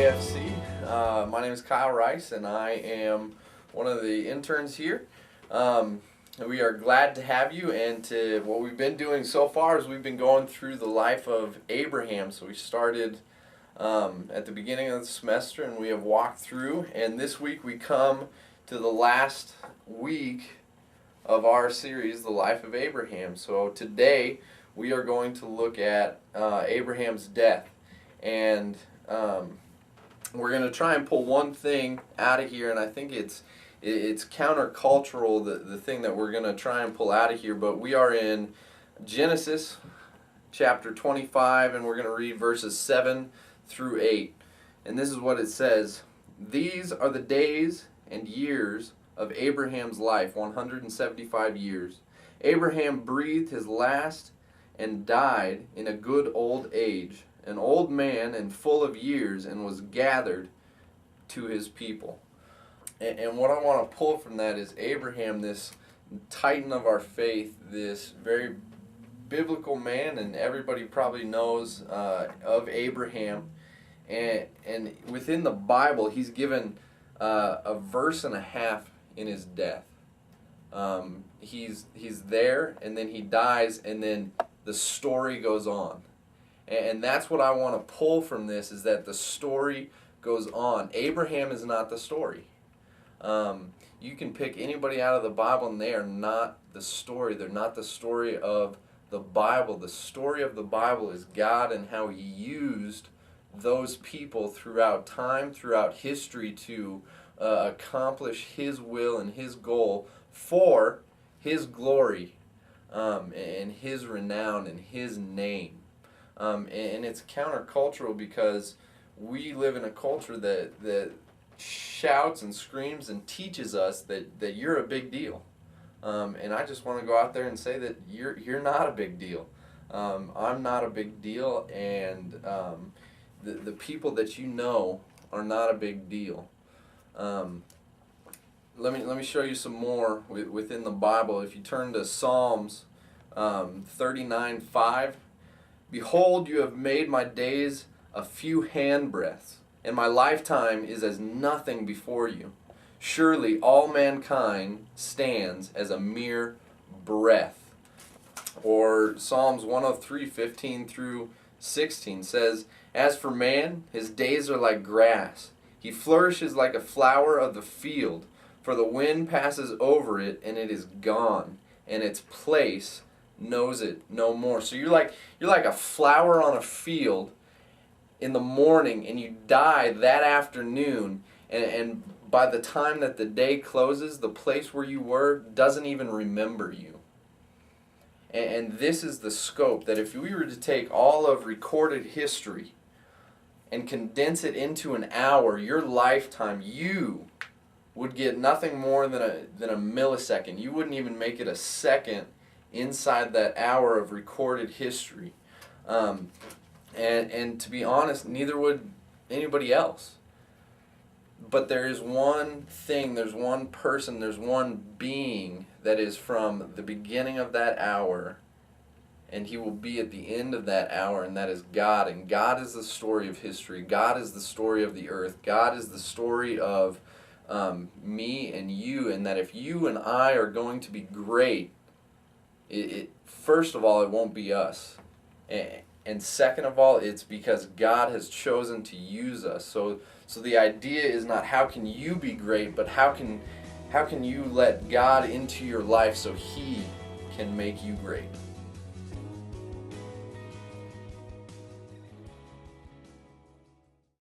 AFC. My name is Kyle Rice, and I am one of the interns here. We are glad to have you, and what we've been doing so far is we've been going through the life of Abraham. So we started at the beginning of the semester, and we have walked through, and this week we come to the last week of our series, The Life of Abraham. So today we are going to look at Abraham's death, and we're going to try and pull one thing out of here, and I think it's countercultural, the thing that we're going to try and pull out of here. But we are in Genesis chapter 25, and we're going to read verses 7 through 8. And this is what it says: "These are the days and years of Abraham's life, 175 years. Abraham breathed his last and died in a good old age, an old man and full of years, and was gathered to his people." And what I want to pull from that is Abraham, this titan of our faith, this very biblical man, and everybody probably knows of Abraham. And within the Bible, he's given a verse and a half in his death. He's there, and then he dies, and then the story goes on. And that's what I want to pull from this, is that the story goes on. Abraham is not the story. You can pick anybody out of the Bible, and they are not the story. They're not the story of the Bible. The story of the Bible is God and how He used those people throughout time, throughout history, to accomplish His will and His goal for His glory and His renown and His name. And it's countercultural because we live in a culture that shouts and screams and teaches us that you're a big deal. And I just want to go out there and say that you're not a big deal. I'm not a big deal, and the people that you know are not a big deal. Let me show you some more within the Bible. If you turn to Psalms 39:5, "Behold, you have made my days a few handbreadths, and my lifetime is as nothing before you. Surely all mankind stands as a mere breath." Or Psalms 103:15 through 16 says, "As for man, his days are like grass. He flourishes like a flower of the field, for the wind passes over it, and it is gone, and its place knows it no more." So you're like a flower on a field in the morning, and you die that afternoon, and by the time that the day closes, the place where you were doesn't even remember you. And this is the scope, that if we were to take all of recorded history and condense it into an hour, your lifetime, you would get nothing more than a millisecond. You wouldn't even make it a second inside that hour of recorded history. And to be honest, neither would anybody else. But there is one thing, there's one person, there's one being that is from the beginning of that hour, and He will be at the end of that hour, and that is God. And God is the story of history. God is the story of the earth. God is the story of me and you, and that if you and I are going to be great, first of all, it won't be us. And second of all, it's because God has chosen to use us. So the idea is not how can you be great, but how can you let God into your life so He can make you great.